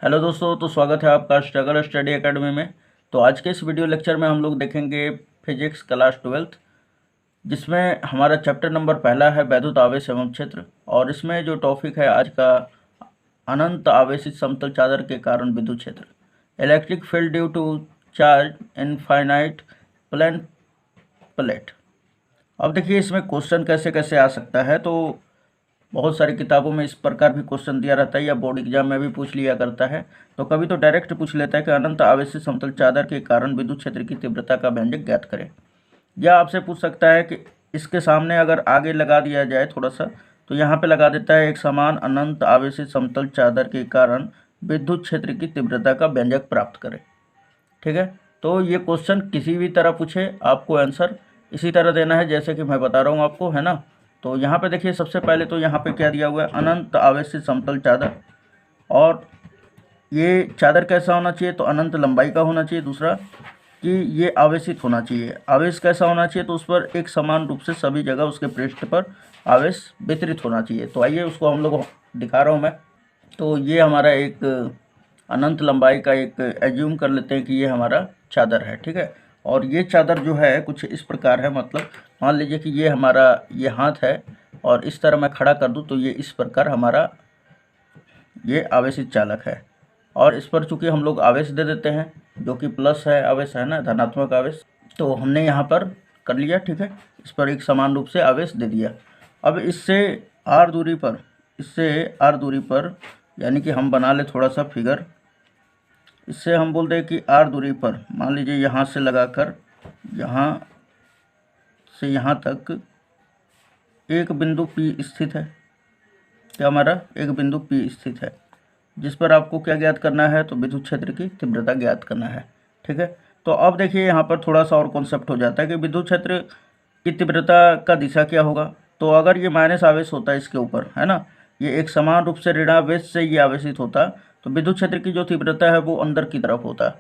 Hello दोस्तों, तो स्वागत है आपका स्ट्रगल स्टडी एकेडमी में। तो आज के इस वीडियो लेक्चर में हम लोग देखेंगे फिजिक्स क्लास 12th, जिसमें हमारा चैप्टर नंबर पहला है वैद्युत आवेश एवं क्षेत्र। और इसमें जो टॉपिक है आज का, अनंत आवेशित समतल चादर के कारण विद्युत क्षेत्र, electric field due to charge infinite plane plate. अब देखिए इसमें क्वेश्चन कैसे कैसे आ सकता है। तो बहुत सारी किताबों में इस प्रकार भी क्वेश्चन दिया रहता है या बोर्ड एग्जाम में भी पूछ लिया करता है। तो कभी तो डायरेक्ट पूछ लेता है कि अनंत आवेशित समतल चादर के कारण विद्युत क्षेत्र की तीव्रता का व्यंजक ज्ञात करें। या आपसे पूछ सकता है कि इसके सामने अगर आगे लगा दिया जाए थोड़ा सा, तो यहाँ पे लगा देता है एक समान अनंत आवेशित समतल चादर के कारण विद्युत क्षेत्र की तीव्रता का व्यंजक प्राप्त करें। ठीक है, तो ये क्वेश्चन किसी भी तरह पूछे, आपको आंसर इसी तरह देना है जैसे कि मैं बता रहा हूँ आपको, है ना। तो यहाँ पे देखिए सबसे पहले तो यहाँ पे क्या दिया हुआ है, अनंत आवेशित समतल चादर। और ये चादर कैसा होना चाहिए, तो अनंत लंबाई का होना चाहिए। दूसरा कि ये आवेशित होना चाहिए। आवेश कैसा होना चाहिए, तो उस पर एक समान रूप से सभी जगह उसके पृष्ठ पर आवेश वितरित होना चाहिए। तो आइए उसको हम लोग दिखा रहा हूँ मैं। तो ये हमारा एक अनंत लंबाई का एक एज्यूम कर लेते हैं कि ये हमारा चादर है। ठीक है, और ये चादर जो है कुछ इस प्रकार है, मतलब मान लीजिए कि ये हमारा ये हाथ है और इस तरह मैं खड़ा कर दूं तो ये इस प्रकार हमारा ये आवेशित चालक है। और इस पर चूंकि हम लोग आवेश दे देते हैं जो कि प्लस है आवेश, है ना, धनात्मक आवेश। तो हमने यहाँ पर कर लिया। ठीक है, इस पर एक समान रूप से आवेश दे दिया। अब इससे आर दूरी पर यानी कि हम बना ले थोड़ा सा फिगर। इससे हम बोल दें कि आर दूरी पर मान लीजिए यहाँ से लगाकर यहाँ से यहाँ तक एक बिंदु P स्थित है। क्या हमारा एक बिंदु P स्थित है, जिस पर आपको क्या ज्ञात करना है, तो विद्युत क्षेत्र की तीव्रता ज्ञात करना है। ठीक है, तो अब देखिए यहाँ पर थोड़ा सा और कॉन्सेप्ट हो जाता है कि विद्युत क्षेत्र की तीव्रता का दिशा क्या होगा। तो अगर ये माइनस आवेश होता है इसके ऊपर, है ना, ये एक समान रूप से ऋणावेश से ये आवेशित होता, तो विद्युत क्षेत्र की जो तीव्रता है वो अंदर की तरफ होता,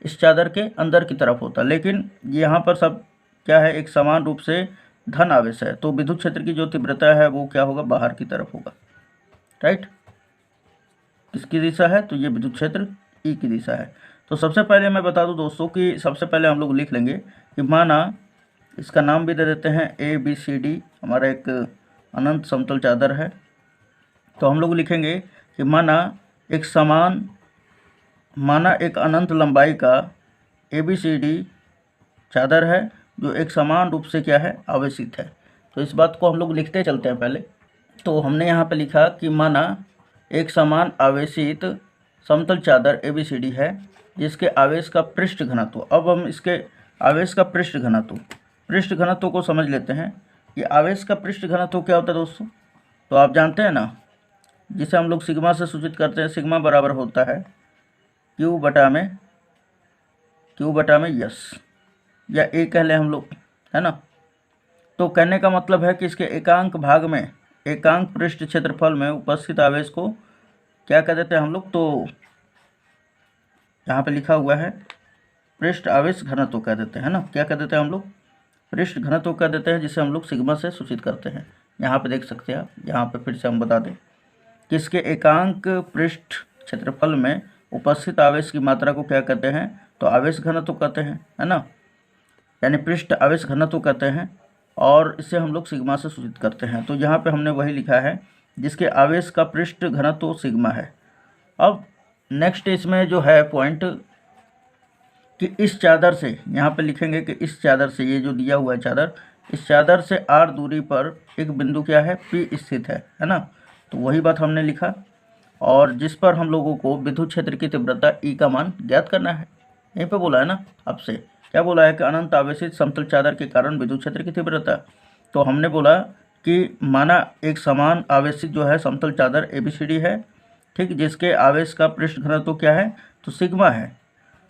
इस चादर के अंदर की तरफ होता। लेकिन यहाँ पर सब क्या है, एक समान रूप से धन आवेश है, तो विद्युत क्षेत्र की जो तीव्रता है वो क्या होगा, बाहर की तरफ होगा। राइट, किसकी दिशा है, तो ये विद्युत क्षेत्र ई की दिशा है। तो सबसे पहले मैं बता दूं दोस्तों कि सबसे पहले हम लोग लिख लेंगे कि माना, इसका नाम भी दे देते हैं ABCD, हमारा एक अनंत समतल चादर है। तो हम लोग लिखेंगे कि माना एक अनंत लंबाई का ABCD चादर है जो एक समान रूप से क्या है, आवेशित है। तो इस बात को हम लोग लिखते चलते हैं पहले। तो हमने यहाँ पे लिखा कि माना एक समान आवेशित समतल चादर ABCD है जिसके आवेश का पृष्ठ घनत्व। अब हम इसके आवेश का पृष्ठ घनत्व को समझ लेते हैं कि आवेश का पृष्ठ घनत्व क्या होता है दोस्तों। तो आप जानते हैं ना, जिसे हम लोग सिग्मा से सूचित करते हैं। सिग्मा बराबर होता है Q बटा में यस, या A कह लें हम लोग, है ना। तो कहने का मतलब है कि इसके एकांक भाग में, एकांक पृष्ठ क्षेत्रफल में उपस्थित आवेश को क्या कह देते हैं हम लोग, तो यहाँ पे लिखा हुआ है पृष्ठ आवेश घनत्व कह देते हैं ना। क्या कह देते हैं हम लोग, पृष्ठ घनत्व कह देते हैं, जिसे हम लोग सिग्मा से सूचित करते हैं। यहाँ पे देख सकते हैं आप, यहाँ पे फिर से हम बता दें कि इसके एकांक पृष्ठ क्षेत्रफल में उपस्थित आवेश की मात्रा को क्या कहते हैं, तो आवेश घनत्व कहते हैं, है ना, यानी पृष्ठ आवेश घनत्व कहते हैं। और इसे हम लोग सिग्मा से सूचित करते हैं। तो यहाँ पे हमने वही लिखा है जिसके आवेश का पृष्ठ घनत्व सिग्मा है। अब नेक्स्ट इसमें जो है पॉइंट कि इस चादर से, यहाँ पे लिखेंगे कि इस चादर से, ये जो दिया हुआ है चादर, इस चादर से r दूरी पर एक बिंदु क्या है, P स्थित है ना। तो वही बात हमने लिखा, और जिस पर हम लोगों को विद्युत क्षेत्र की तीव्रता E का मान ज्ञात करना है। यहीं पे बोला है ना आपसे, क्या बोला है कि अनंत आवेशित समतल चादर के कारण विद्युत क्षेत्र की तीव्रता। तो हमने बोला कि माना एक समान आवेशित जो है समतल चादर ABCD है, ठीक, जिसके आवेश का पृष्ठ घनत्व क्या है, तो सिग्मा है।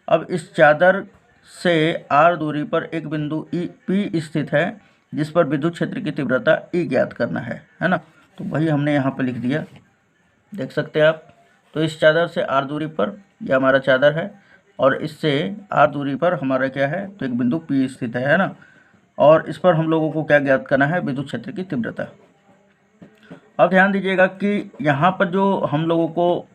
अब इस चादर से r दूरी पर एक बिंदु P स्थित है जिस पर विद्युत क्षेत्र की तीव्रता E ज्ञात करना है ना। तो वही हमने यहाँ पर लिख दिया, देख सकते हैं आप। तो इस चादर से r दूरी पर, यह हमारा चादर है, और इससे r दूरी पर हमारा क्या है, तो एक बिंदु P स्थित है ना। और इस पर हम लोगों को क्या ज्ञात करना है, विद्युत क्षेत्र की तीव्रता। अब ध्यान दीजिएगा कि यहाँ पर जो हम लोगों को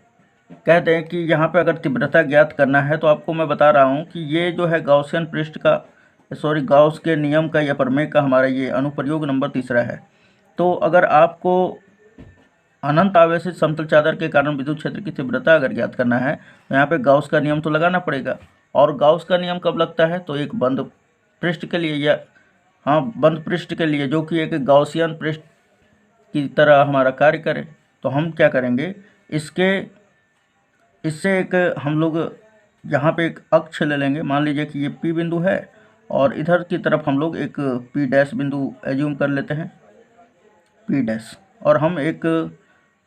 कहते हैं कि यहाँ पे अगर तीव्रता ज्ञात करना है तो आपको मैं बता रहा हूँ कि ये जो है गॉसियन पृष्ठ का गॉस के नियम का या प्रमेय का हमारा ये अनुप्रयोग नंबर 3 है। तो अगर आपको अनंत आवेशित समतल चादर के कारण विद्युत क्षेत्र की तीव्रता अगर ज्ञात करना है तो यहाँ पे गॉस का नियम तो लगाना पड़ेगा। और गॉस का नियम कब लगता है? तो एक बंद पृष्ठ के लिए, या हाँ बंद पृष्ठ के लिए, जो कि एक गॉसियन पृष्ठ की तरह हमारा कार्य करे। तो हम क्या करेंगे, इससे एक हम लोग यहाँ पे एक अक्ष ले लेंगे। मान लीजिए कि ये P बिंदु है और इधर की तरफ हम लोग एक P डैश बिंदु एज्यूम कर लेते हैं, P डैश, और हम एक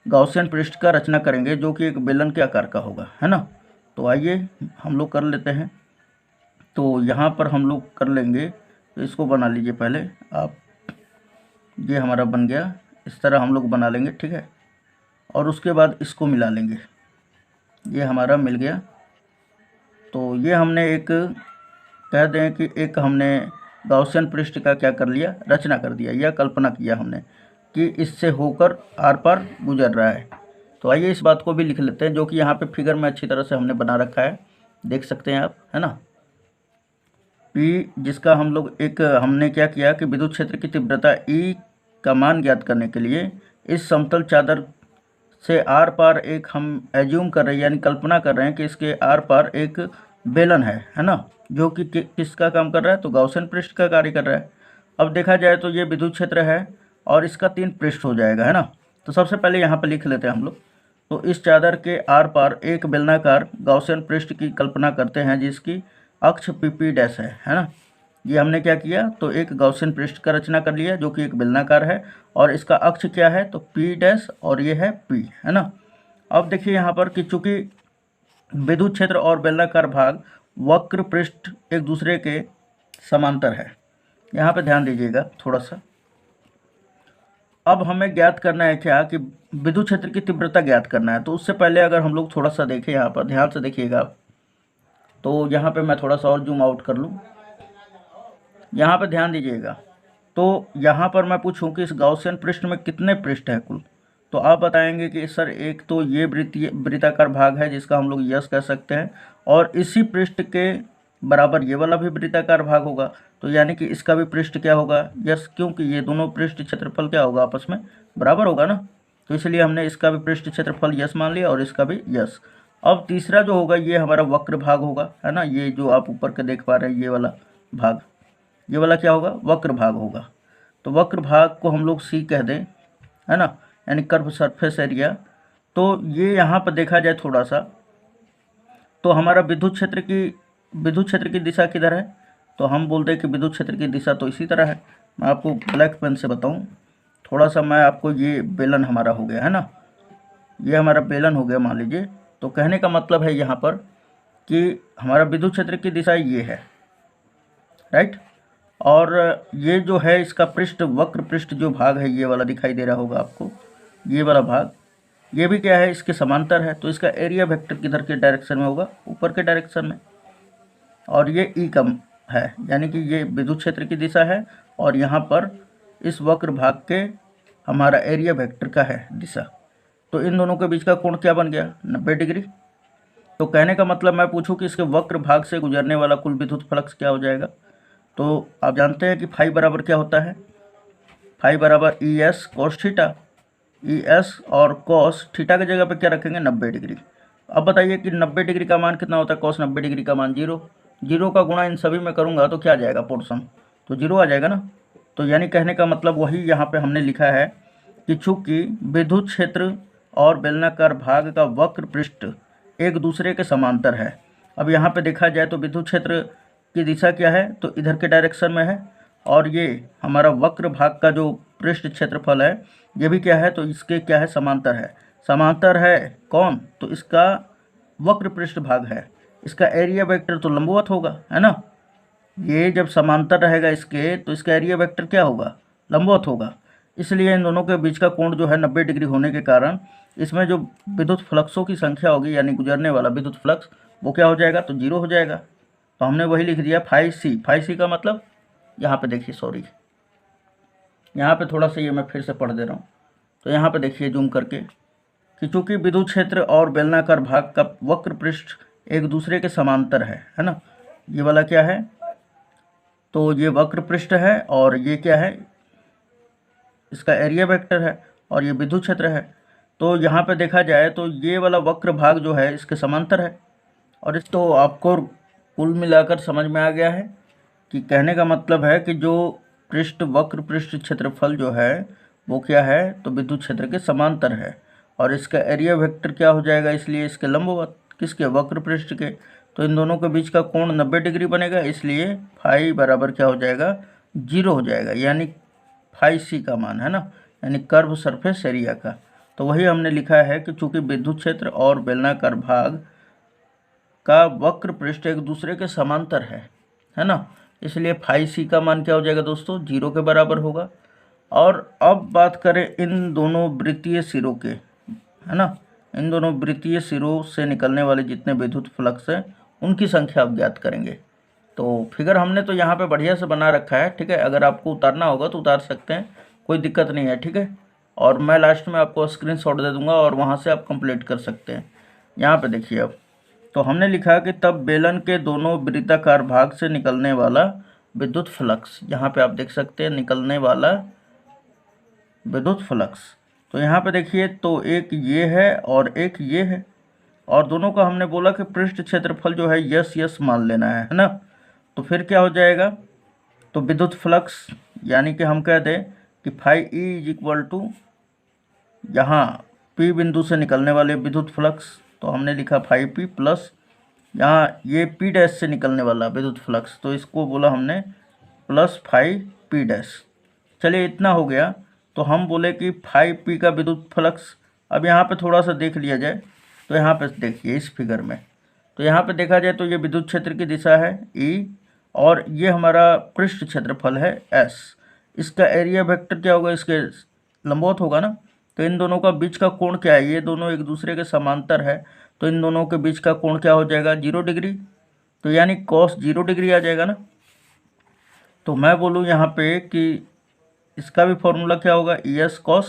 गॉसियन पृष्ठ का रचना करेंगे जो कि एक बेलन के आकार का होगा, है ना। तो आइए हम लोग कर लेते हैं। तो यहाँ पर हम लोग कर लेंगे, तो इसको बना लीजिए पहले आप। ये हमारा बन गया, इस तरह हम लोग बना लेंगे, ठीक है। और उसके बाद इसको मिला लेंगे, ये हमारा मिल गया। तो ये हमने एक, कह दें कि एक हमने गॉसियन पृष्ठ का क्या कर लिया, रचना कर दिया या कल्पना किया हमने कि इससे होकर आर पार गुजर रहा है। तो आइए इस बात को भी लिख लेते हैं, जो कि यहाँ पे फिगर में अच्छी तरह से हमने बना रखा है, देख सकते हैं आप, है ना। P जिसका हम लोग एक हमने क्या किया कि विद्युत क्षेत्र की तीव्रता E का मान ज्ञात करने के लिए इस समतल चादर से आर पार एक हम एज्यूम कर रहे हैं, यानी कल्पना कर रहे हैं कि इसके आर पार एक बेलन है ना, जो कि किसका काम कर रहा है? तो गॉसियन पृष्ठ का कार्य कर रहा है। अब देखा जाए तो ये विद्युत क्षेत्र है और इसका 3 पृष्ठ हो जाएगा, है ना। तो सबसे पहले यहाँ पर लिख लेते हैं हम लोग। तो इस चादर के आर पार एक बेलनाकार गॉसियन पृष्ठ की कल्पना करते हैं जिसकी अक्ष PP डैश है ना। ये हमने क्या किया, तो एक गॉसियन पृष्ठ का रचना कर लिया जो कि एक बेलनाकार है और इसका अक्ष क्या है, तो P डैश, और ये है P, है ना। अब देखिए यहाँ पर कि चूंकि विद्युत क्षेत्र और बेलनाकार भाग वक्र पृष्ठ एक दूसरे के समांतर है, यहाँ पे ध्यान दीजिएगा थोड़ा सा। अब हमें ज्ञात करना है क्या, कि विद्युत क्षेत्र की तीव्रता ज्ञात करना है। तो उससे पहले अगर हम लोग थोड़ा सा देखें, यहाँ पर ध्यान से देखिएगा आप। तो यहाँ पे मैं थोड़ा सा और जूम आउट कर लूँ, यहाँ पे ध्यान दीजिएगा। तो यहाँ पर मैं पूछूं कि इस गॉसियन पृष्ठ में कितने पृष्ठ हैं कुल, तो आप बताएंगे कि सर एक तो ये वृत्ताकार भाग है जिसका हम लोग यस कह सकते हैं, और इसी पृष्ठ के बराबर ये वाला भी वृत्ताकार भाग होगा, तो यानी कि इसका भी पृष्ठ क्या होगा, यस, क्योंकि ये दोनों पृष्ठ क्षेत्रफल क्या होगा, आपस में बराबर होगा ना। तो इसलिए हमने इसका भी पृष्ठ क्षेत्रफल यस मान लिया और इसका भी यस। अब तीसरा जो होगा ये हमारा वक्र भाग होगा, है ना। ये जो आप ऊपर के देख पा रहे हैं ये वाला भाग, ये वाला क्या होगा, वक्र भाग होगा। तो वक्र भाग को हम लोग C कह दें, है ना, यानी कर्व सरफेस एरिया। तो ये यहाँ पर देखा जाए थोड़ा सा, तो हमारा विद्युत क्षेत्र की दिशा किधर है, तो हम बोलते हैं कि विद्युत क्षेत्र की दिशा तो इसी तरह है। मैं आपको ब्लैक पेन से बताऊँ थोड़ा सा, मैं आपको, ये बेलन हमारा हो गया, है ना, ये हमारा बेलन हो गया मान लीजिए। तो कहने का मतलब है यहाँ पर कि हमारा विद्युत क्षेत्र की दिशा ये है, राइट। और ये जो है इसका पृष्ठ, वक्र पृष्ठ जो भाग है ये वाला दिखाई दे रहा होगा आपको, ये वाला भाग, ये भी क्या है, इसके समांतर है। तो इसका एरिया वेक्टर किधर के डायरेक्शन में होगा, ऊपर के डायरेक्शन में। और ये E कम है, यानी कि ये विद्युत क्षेत्र की दिशा है और यहाँ पर इस वक्र भाग के हमारा एरिया वेक्टर का है दिशा। तो इन दोनों के बीच का कोण क्या बन गया, 90 डिग्री। तो कहने का मतलब मैं पूछूं कि इसके वक्र भाग से गुजरने वाला कुल विद्युत फ्लक्स क्या हो जाएगा। तो आप जानते हैं कि फाई बराबर क्या होता है, फाई बराबर ES cos थीटा, ES और cos थीटा की जगह पे क्या रखेंगे, 90 डिग्री। अब बताइए कि 90 डिग्री का मान कितना होता है, cos 90 डिग्री का मान 0। 0 का गुणा इन सभी में करूँगा तो क्या आ जाएगा, पोर्शन, तो 0 आ जाएगा ना। तो यानी कहने का मतलब वही यहाँ पे हमने लिखा है कि चूँकि विद्युत क्षेत्र और बेलनाकार भाग का वक्र पृष्ठ एक दूसरे के समांतर है। अब यहाँ पे देखा जाए तो विद्युत क्षेत्र की दिशा क्या है, तो इधर के डायरेक्शन में है, और ये हमारा वक्र भाग का जो पृष्ठ क्षेत्रफल है ये भी क्या है, तो इसके क्या है, समांतर है। समांतर है कौन, तो इसका वक्र पृष्ठ भाग है, इसका एरिया वेक्टर तो लंबवत होगा, है ना। ये जब समांतर रहेगा इसके, तो इसका एरिया वेक्टर क्या होगा, लंबवत होगा। इसलिए इन दोनों के बीच का कोण जो है 90 डिग्री होने के कारण इसमें जो विद्युत फ्लक्सों की संख्या होगी, यानी गुजरने वाला विद्युत फ्लक्स, वो क्या हो जाएगा, तो 0 हो जाएगा। तो हमने वही लिख दिया फाई सी का मतलब, यहाँ पे देखिए, सॉरी यहाँ पे थोड़ा सा ये मैं फिर से पढ़ दे रहा हूँ। तो यहाँ पे देखिए जूम करके कि चूंकि विद्युत क्षेत्र और बेलनाकार भाग का वक्र पृष्ठ एक दूसरे के समांतर है ना। ये वाला क्या है, तो ये वक्र पृष्ठ है और ये क्या है, इसका एरिया वेक्टर है और ये विद्युत क्षेत्र है। तो यहाँ पे देखा जाए तो ये वाला वक्र भाग जो है इसके समांतर है। और इस तो आपको कुल मिलाकर समझ में आ गया है कि कहने का मतलब है कि जो वक्र पृष्ठ क्षेत्रफल जो है वो क्या है, तो विद्युत क्षेत्र के समांतर है। और इसका एरिया वेक्टर क्या हो जाएगा, इसलिए इसके लंबवत, किसके, वक्र पृष्ठ के। तो इन दोनों के बीच का कोण 90 डिग्री बनेगा, इसलिए फाई बराबर क्या हो जाएगा, 0 हो जाएगा, यानी फाई सी का मान है ना, यानी कर्व सरफेस एरिया का। तो वही हमने लिखा है कि चूंकि विद्युत क्षेत्र और बेलनाकार भाग का वक्र पृष्ठ एक दूसरे के समांतर है ना, इसलिए फाई सी का मान क्या हो जाएगा दोस्तों, 0 के बराबर होगा। और अब बात करें इन दोनों वृत्तीय सिरों के, है ना, इन दोनों वृत्तीय सिरों से निकलने वाले जितने विद्युत फ्लक्स हैं उनकी संख्या आप ज्ञात करेंगे। तो फिगर हमने तो यहाँ पे बढ़िया से बना रखा है, ठीक है। अगर आपको उतारना होगा तो उतार सकते हैं, कोई दिक्कत नहीं है, ठीक है। और मैं लास्ट में आपको स्क्रीनशॉट दे दूंगा और वहाँ से आप कंप्लीट कर सकते हैं। यहाँ पे देखिए अब, तो हमने लिखा कि तब बेलन के दोनों वृत्ताकार भाग से निकलने वाला विद्युत फ्लक्स, यहाँ पे आप देख सकते हैं निकलने वाला विद्युत फ्लक्स। तो यहाँ पे देखिए, तो एक ये है और एक ये है, और दोनों का हमने बोला कि पृष्ठ क्षेत्रफल जो है यस मान लेना है ना। तो फिर क्या हो जाएगा, तो विद्युत फ्लक्स यानी कि हम कह दें कि phi E is equal to यहाँ पी बिंदु से निकलने वाले विद्युत फ्लक्स, तो हमने लिखा फाई पी प्लस यहाँ ये पी डैश से निकलने वाला विद्युत फ्लक्स, तो इसको बोला हमने प्लस फाई पी डैश। चलिए इतना हो गया। तो हम बोले कि फाई पी का विद्युत फ्लक्स। अब यहाँ पे थोड़ा सा देख लिया जाए, तो यहाँ पे देखिए इस फिगर में, तो यहाँ पे देखा जाए तो ये विद्युत क्षेत्र की दिशा है ई, और ये हमारा पृष्ठ क्षेत्रफल है एस। इसका एरिया वेक्टर क्या होगा, इसके लंबवत होगा ना। तो इन दोनों का बीच का कोण क्या है, ये दोनों एक दूसरे के समांतर है, तो इन दोनों के बीच का कोण क्या हो जाएगा, 0 डिग्री। तो यानी कॉस 0 डिग्री आ जाएगा ना। तो मैं बोलूँ यहाँ पे कि इसका भी फॉर्मूला क्या होगा, एस कॉस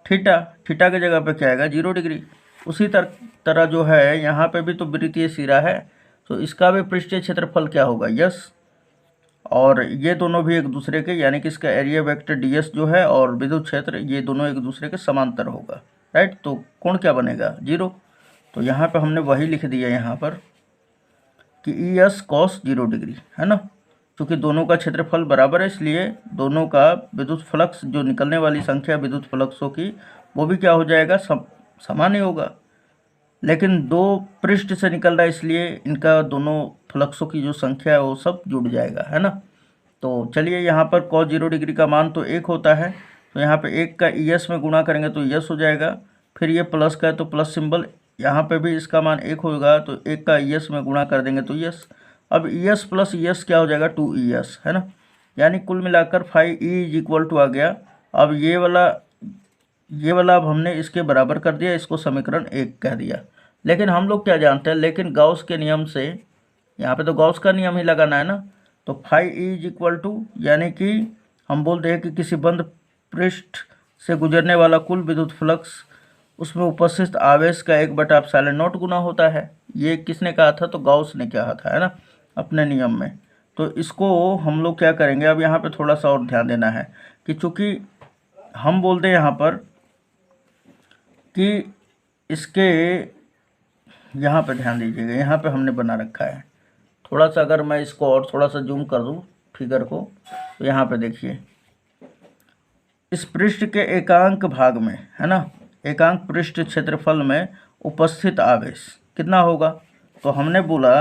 थीटा, थीटा की जगह पे क्या आएगा, 0 डिग्री। उसी तरह जो है यहाँ पे भी तो वृत्तीय सिरा है, तो इसका भी पृष्ठीय क्षेत्रफल क्या होगा, यस। और ये दोनों भी एक दूसरे के, यानी कि इसका एरिया वेक्टर ds जो है और विद्युत क्षेत्र, ये दोनों एक दूसरे के समांतर होगा, राइट। तो कोण क्या बनेगा, 0। तो यहाँ पे हमने वही लिख दिया यहाँ पर कि एस कॉस 0 डिग्री, है ना। क्योंकि दोनों का क्षेत्रफल बराबर है, इसलिए दोनों का विद्युत फ्लक्स, जो निकलने वाली संख्या विद्युत फ्लक्सों की, वो भी क्या हो जाएगा, समान ही होगा। लेकिन दो पृष्ठ से निकल रहा है, इसलिए इनका दोनों फ्लक्सों की जो संख्या है वो सब जुड़ जाएगा, है ना। तो चलिए यहाँ पर cos 0 डिग्री का मान तो 1 होता है, तो यहाँ पे 1 का ES में गुणा करेंगे तो यस हो जाएगा। फिर ये प्लस का है तो प्लस सिंबल, यहाँ पे भी इसका मान 1 होगा, तो 1 का ES में गुणा कर देंगे तो यस। अब ES प्लस ES क्या हो जाएगा, 2ES, है ना। यानी कुल मिलाकर phi E is equal to आ गया। अब ये वाला अब हमने इसके बराबर कर दिया, इसको समीकरण 1 कह दिया। लेकिन हम लोग क्या जानते हैं, लेकिन गॉस के नियम से, यहाँ पे तो गॉस का नियम ही लगाना है ना। तो phi E is equal to, यानी कि हम बोलते हैं कि किसी बंद पृष्ठ से गुजरने वाला कुल विद्युत फ्लक्स, उसमें उपस्थित आवेश का 1/ε0 गुना होता है। ये किसने कहा था, तो गॉस ने कहा था, है ना, अपने नियम में। तो इसको हम लोग क्या करेंगे, अब यहाँ पे थोड़ा सा और ध्यान देना है कि चूँकि हम बोलते हैं यहाँ पर कि इसके, यहाँ पे ध्यान दीजिएगा, यहाँ पे हमने बना रखा है थोड़ा सा, अगर मैं इसको और थोड़ा सा जूम कर दूँ फिगर को, तो यहाँ पे देखिए इस पृष्ठ के एकांक भाग में, है ना, एकांक पृष्ठ क्षेत्रफल में उपस्थित आवेश कितना होगा। तो हमने बोला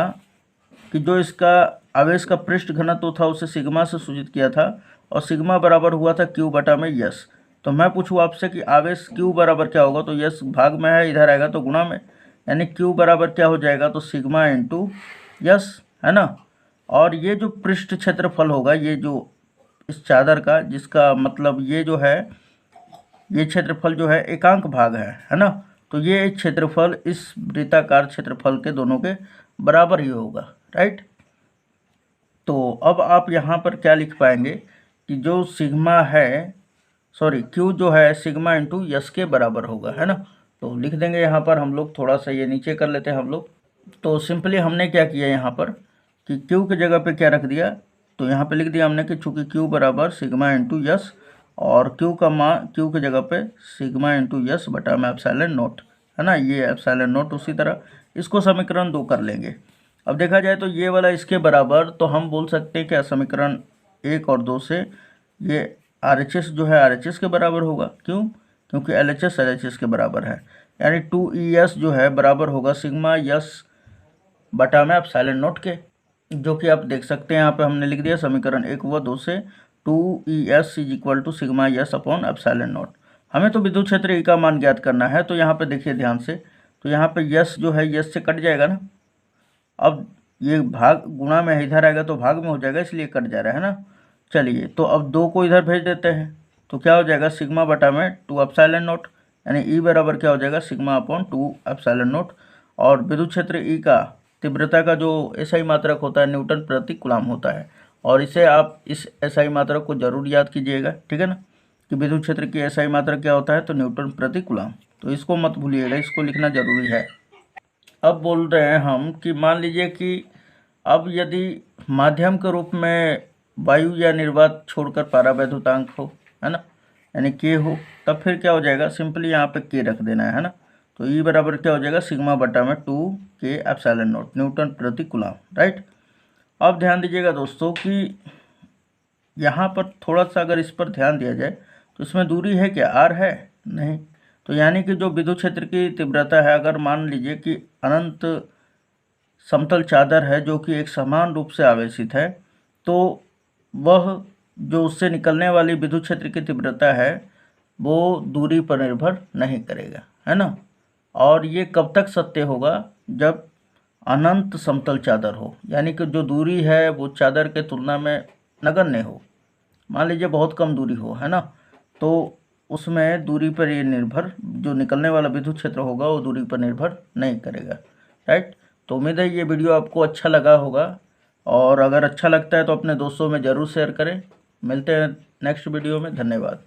कि जो इसका आवेश का पृष्ठ घनत्व था उसे सिग्मा से सूचित किया था, और सिग्मा बराबर हुआ था Q बटा में यस। तो मैं पूछूँ आपसे कि आवेश Q बराबर क्या होगा, तो यस भाग में है, इधर आएगा तो गुणा में, यानी Q बराबर क्या हो जाएगा, तो सिग्मा इंटू यस, है ना। और ये जो पृष्ठ क्षेत्रफल होगा, ये जो इस चादर का, जिसका मतलब ये जो है, ये क्षेत्रफल जो है एकांक भाग है ना। तो ये क्षेत्रफल इस वृत्ताकार क्षेत्रफल के दोनों के बराबर ही होगा, राइट। तो अब आप यहाँ पर क्या लिख पाएंगे कि जो सिग्मा है, सॉरी Q जो है सिग्मा इंटू यस के बराबर होगा, है ना। तो लिख देंगे यहाँ पर हम लोग, थोड़ा सा ये नीचे कर लेते हैं हम लोग। तो सिंपली हमने क्या किया यहाँ पर कि क्यू की जगह पे क्या रख दिया, तो यहाँ पे लिख दिया हमने कि चूँकि क्यू बराबर सिग्मा इंटू यस, और क्यू का मान क्यू की जगह पे सिग्मा इंटू यस बटा में एप्सिलॉन नॉट, है ना, ये एप्सिलॉन नॉट। उसी तरह इसको समीकरण 2 कर लेंगे। अब देखा जाए तो ये वाला इसके बराबर, तो हम बोल सकते हैं कि समीकरण 1 और 2 से ये RHS जो है RHS के बराबर होगा। क्यों? क्योंकि LHS LHS के बराबर है, यानी 2ES जो है बराबर होगा सिग्मा यस बटा में एप्सिलॉन नॉट के, जो कि आप देख सकते हैं यहाँ पे हमने लिख दिया समीकरण 1 व 2 से 2ES is equal to sigma S upon epsilon naught. हमें तो विद्युत क्षेत्र E का मान ज्ञात करना है, तो यहाँ पे देखिए ध्यान से, तो यहाँ पे यस जो है यस से कट जाएगा ना, अब ये भाग गुणा में इधर आएगा तो भाग में हो जाएगा, इसलिए कट जा रहा है ना। चलिए, तो अब 2 को इधर भेज देते हैं, तो क्या हो जाएगा सिग्मा बटा में 2 एप्सिलॉन नॉट, यानी E बराबर क्या हो जाएगा सिग्मा अपॉन 2 एप्सिलॉन नॉट। और विद्युत क्षेत्र E का तीव्रता का जो SI मात्रक होता है न्यूटन प्रति कूलम होता है, और इसे आप इस SI मात्रक को जरूर याद कीजिएगा, ठीक है ना, कि विद्युत क्षेत्र की SI मात्रक क्या होता है, तो न्यूटन प्रति कूलम। तो इसको मत भूलिएगा, इसको लिखना जरूरी है। अब बोल रहे हैं हम कि मान लीजिए कि अब यदि माध्यम के रूप में वायु या निर्वात छोड़कर पारावैद्युतांक हो, है ना, यानी के हो, तब फिर क्या हो जाएगा, सिंपली यहाँ पे के रख देना है ना। तो ई बराबर क्या हो जाएगा सिग्मा बटा में 2 के एप्सिलॉन नॉट न्यूटन प्रति कूलम, राइट। अब ध्यान दीजिएगा दोस्तों कि यहाँ पर थोड़ा सा अगर इस पर ध्यान दिया जाए तो इसमें दूरी है क्या, आर है नहीं, तो यानी कि जो विद्युत क्षेत्र की तीव्रता है, अगर मान लीजिए कि अनंत समतल चादर है जो कि एक समान रूप से आवेशित है, तो वह जो उससे निकलने वाली विद्युत क्षेत्र की तीव्रता है वो दूरी पर निर्भर नहीं करेगा, है ना। और ये कब तक सत्य होगा, जब अनंत समतल चादर हो, यानी कि जो दूरी है वो चादर के तुलना में नगण्य हो। मान लीजिए बहुत कम दूरी हो, है ना, तो उसमें दूरी पर ये निर्भर, जो निकलने वाला विद्युत क्षेत्र होगा वो दूरी पर निर्भर नहीं करेगा, राइट। तो उम्मीद है ये वीडियो आपको अच्छा लगा होगा, और अगर अच्छा लगता है तो अपने दोस्तों में ज़रूर शेयर करें। मिलते हैं नेक्स्ट वीडियो में, धन्यवाद।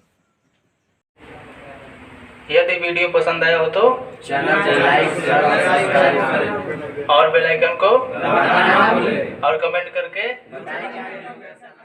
यदि वीडियो पसंद आया हो तो चैनल को लाइक करें और बेल आइकन को दबाना ना भूलें और कमेंट करके बताएं।